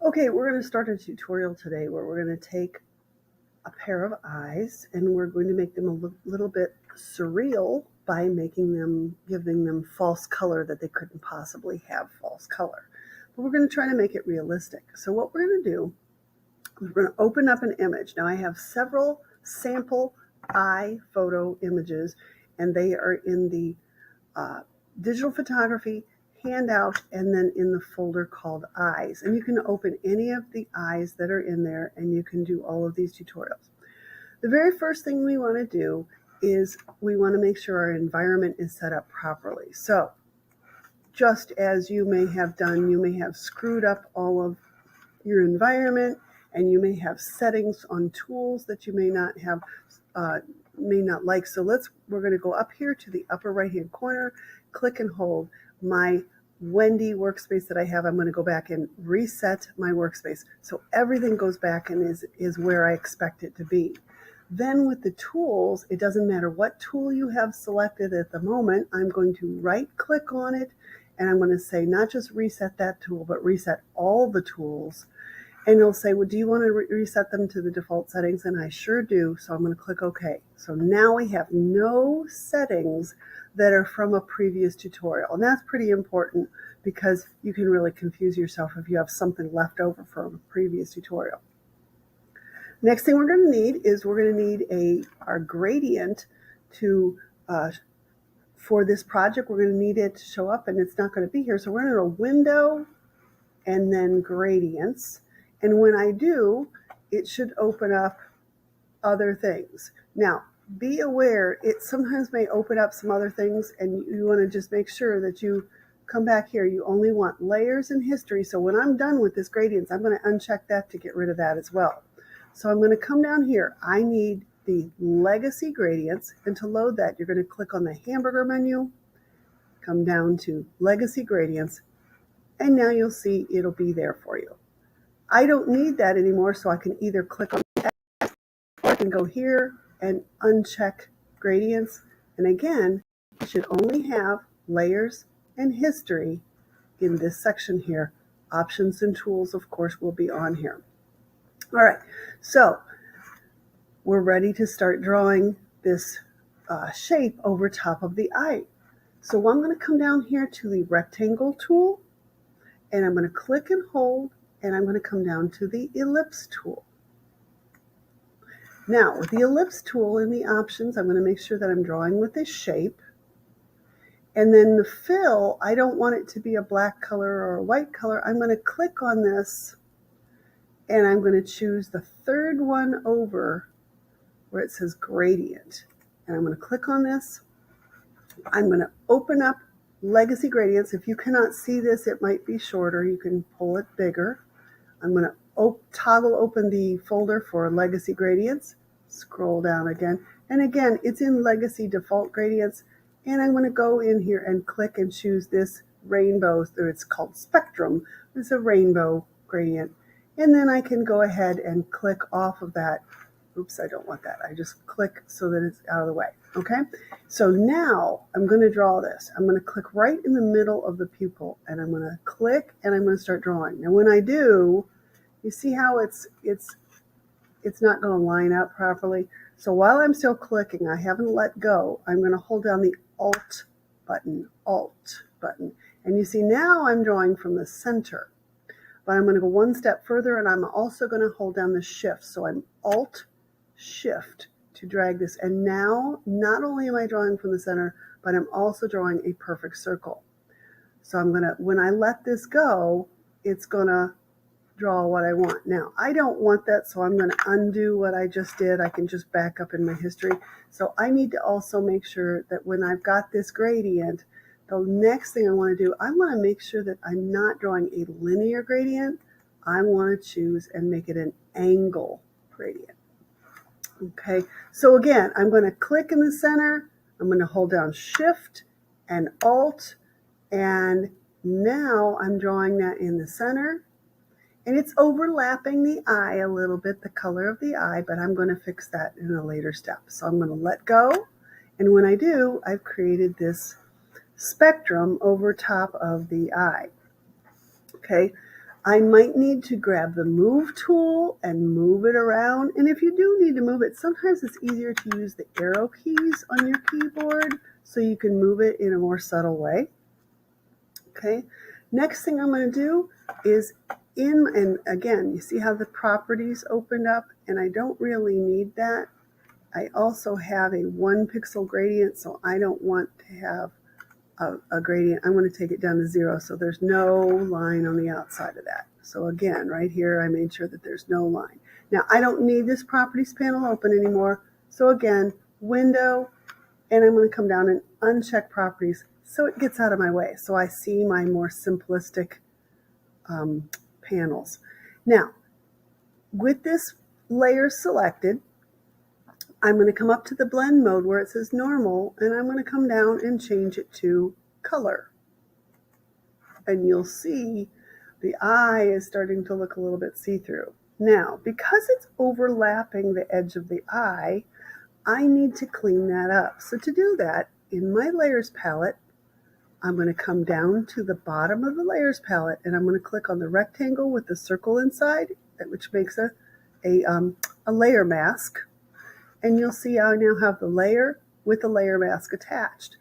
Okay, we're going to start a tutorial today where we're going to take a pair of eyes and we're going to make them a little bit surreal by giving them false color that they couldn't possibly have false color. But we're going to try to make it realistic. So what we're going to do is we're going to open up an image. Now I have several sample eye photo images and they are in the digital photography handout and then in the folder called eyes, and you can open any of the eyes that are in there and you can do all of these tutorials. The very first thing we want to do is we want to make sure our environment is set up properly. So just as you may have done, you may have screwed up all of your environment and you may have settings on tools that you may not have may not like. So we're going to go up here to the upper right hand corner, click and hold my Wendy workspace that I have. I'm going to go back and reset my workspace so everything goes back and is where I expect it to be. Then with the tools, it doesn't matter what tool you have selected at the moment. I'm going to right click on it and I'm going to say not just reset that tool, but reset all the tools. And it'll say, well, do you want to reset them to the default settings? And I sure do. So I'm going to click OK. So now we have no settings that are from a previous tutorial. And that's pretty important because you can really confuse yourself if you have something left over from a previous tutorial. Next thing we're going to need is our gradient for this project. We're going to need it to show up and it's not going to be here. So we're going to go window and then gradients. And when I do, it should open up other things. Now, be aware, it sometimes may open up some other things and you want to just make sure that you come back here. You only want layers and history. So when I'm done with this gradients, I'm going to uncheck that to get rid of that as well. So I'm going to come down here. I need the legacy gradients, and to load that, you're going to click on the hamburger menu, come down to legacy gradients, and now you'll see it'll be there for you. I don't need that anymore, so I can either click on X or I can go here and uncheck gradients. And again, you should only have layers and history in this section here. Options and tools, of course, will be on here. All right, so we're ready to start drawing this shape over top of the eye. So I'm going to come down here to the rectangle tool, and I'm going to click and hold, and I'm going to come down to the ellipse tool. Now, with the ellipse tool in the options, I'm going to make sure that I'm drawing with this shape. And then the fill, I don't want it to be a black color or a white color. I'm going to click on this, and I'm going to choose the third one over where it says gradient. And I'm going to click on this. I'm going to open up legacy gradients. If you cannot see this, it might be shorter. You can pull it bigger. I'm going to toggle open the folder for legacy gradients, scroll down again, and again, it's in legacy default gradients, and I'm going to go in here and click and choose this rainbow, it's called spectrum, it's a rainbow gradient, and then I can go ahead and click off of that. Oops, I don't want that. I just click so that it's out of the way. Okay, so now I'm going to draw this. I'm going to click right in the middle of the pupil, and I'm going to click, and I'm going to start drawing. Now, when I do, you see how it's not going to line up properly. So while I'm still clicking, I haven't let go. I'm going to hold down the Alt button, and you see now I'm drawing from the center. But I'm going to go one step further, and I'm also going to hold down the Shift. So I'm Alt Shift to drag this, and now not only am I drawing from the center, but I'm also drawing a perfect circle. So I'm going to, when I let this go, it's going to draw what I want. Now I don't want that, so I'm going to undo what I just did. I can just back up in my history. So I need to also make sure that when I've got this gradient, the next thing I want to do, I want to make sure that I'm not drawing a linear gradient. I want to choose and make it an angle gradient. Okay, so again, I'm going to click in the center, I'm going to hold down Shift and Alt, and now I'm drawing that in the center, and it's overlapping the eye a little bit, the color of the eye, but I'm going to fix that in a later step. So I'm going to let go, and when I do, I've created this spectrum over top of the eye. Okay, I might need to grab the move tool and move it around. And if you do need to move it, sometimes it's easier to use the arrow keys on your keyboard so you can move it in a more subtle way. Okay, next thing I'm going to do is and again, you see how the properties opened up, and I don't really need that. I also have a 1 pixel gradient, so I don't want to have a gradient. I'm going to take it down to 0, so there's no line on the outside of that. So again, right here, I made sure that there's no line. Now, I don't need this properties panel open anymore. So again, window, and I'm going to come down and uncheck properties so it gets out of my way. So I see my more simplistic panels. Now, with this layer selected, I'm going to come up to the blend mode where it says normal, and I'm going to come down and change it to color. And you'll see the eye is starting to look a little bit see-through. Now, because it's overlapping the edge of the eye, I need to clean that up. So to do that, in my layers palette, I'm going to come down to the bottom of the layers palette, and I'm going to click on the rectangle with the circle inside, which makes a layer mask. And you'll see I now have the layer with the layer mask attached.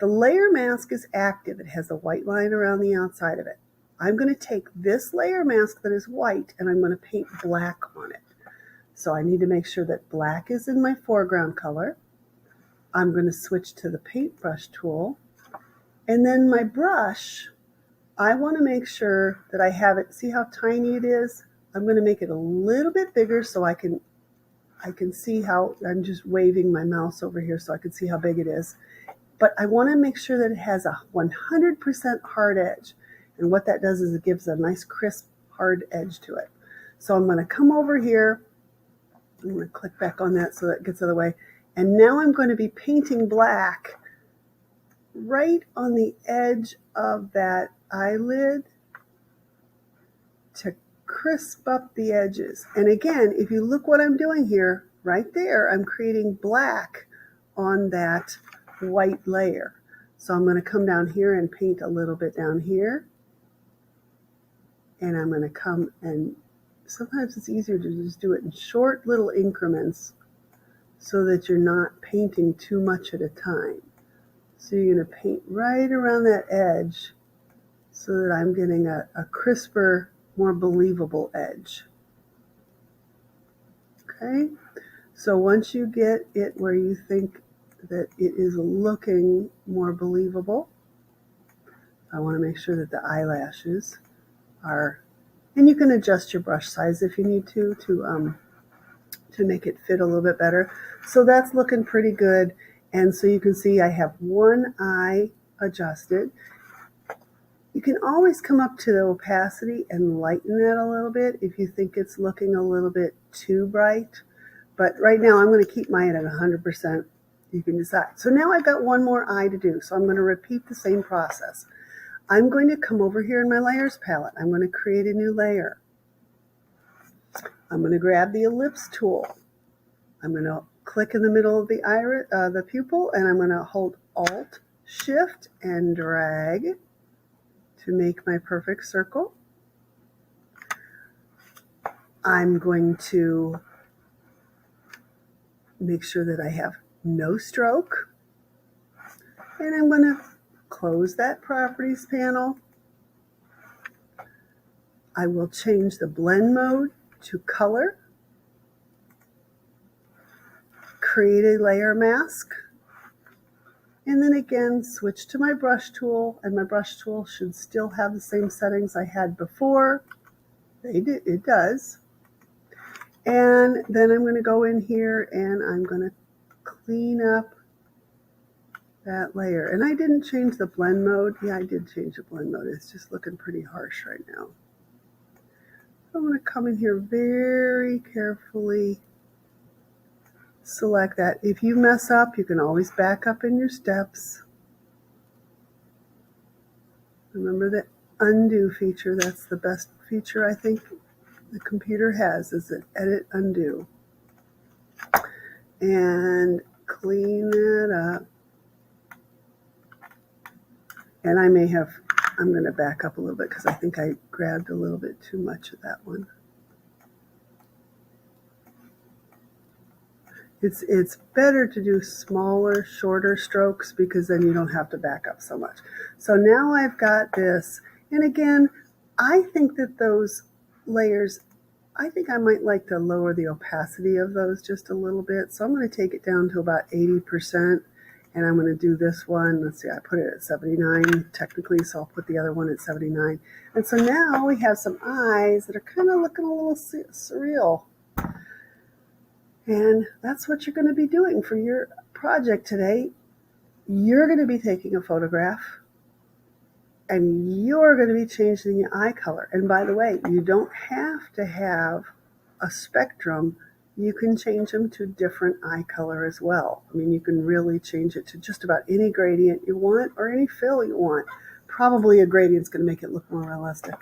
The layer mask is active. It has a white line around the outside of it. I'm going to take this layer mask that is white and I'm going to paint black on it. So I need to make sure that black is in my foreground color. I'm going to switch to the paintbrush tool. And then my brush, I want to make sure that I have it. See how tiny it is? I'm going to make it a little bit bigger so I can see how, I'm just waving my mouse over here so I can see how big it is. But I want to make sure that it has a 100% hard edge. And what that does is it gives a nice crisp hard edge to it. So I'm going to come over here. I'm going to click back on that so that it gets out of the way. And now I'm going to be painting black right on the edge of that eyelid to crisp up the edges. And again, if you look what I'm doing here, right there, I'm creating black on that white layer. So I'm going to come down here and paint a little bit down here. And I'm going to come and sometimes it's easier to just do it in short little increments so that you're not painting too much at a time. So you're going to paint right around that edge so that I'm getting a crisper, more believable edge. Okay, so once you get it where you think that it is looking more believable, I want to make sure that the eyelashes are, and you can adjust your brush size if you need to make it fit a little bit better. So that's looking pretty good. And so you can see I have one eye adjusted. You can always come up to the opacity and lighten that a little bit if you think it's looking a little bit too bright. But right now I'm going to keep mine at 100%. You can decide. So now I've got one more eye to do. So I'm going to repeat the same process. I'm going to come over here in my layers palette. I'm going to create a new layer. I'm going to grab the ellipse tool. I'm going to click in the middle of the iris, the pupil, and I'm going to hold Alt, Shift, and drag to make my perfect circle. I'm going to make sure that I have no stroke, and I'm going to close that properties panel. I will change the blend mode to color, create a layer mask, and then again switch to my brush tool, and my brush tool should still have the same settings I had before. It does. And then I'm going to go in here and I'm going to clean up that layer. And I didn't change the blend mode. Yeah, I did change the blend mode. It's just looking pretty harsh right now. I'm going to come in here very carefully, select that. If you mess up, you can always back up in your steps. Remember the undo feature. That's the best feature I think the computer has, is an edit undo. And clean that up. And I may have I'm going to back up a little bit because I think I grabbed a little bit too much of that one. It's better to do smaller, shorter strokes because then you don't have to back up so much. So now I've got this, and again, I think that those layers, I think I might like to lower the opacity of those just a little bit. So I'm going to take it down to about 80%, and I'm going to do this one. Let's see, I put it at 79 technically, so I'll put the other one at 79. And so now we have some eyes that are kind of looking a little surreal. And that's what you're going to be doing for your project today. You're going to be taking a photograph and you're going to be changing the eye color. And by the way, you don't have to have a spectrum. You can change them to different eye color as well. I mean, you can really change it to just about any gradient you want or any fill you want. Probably a gradient's going to make it look more realistic.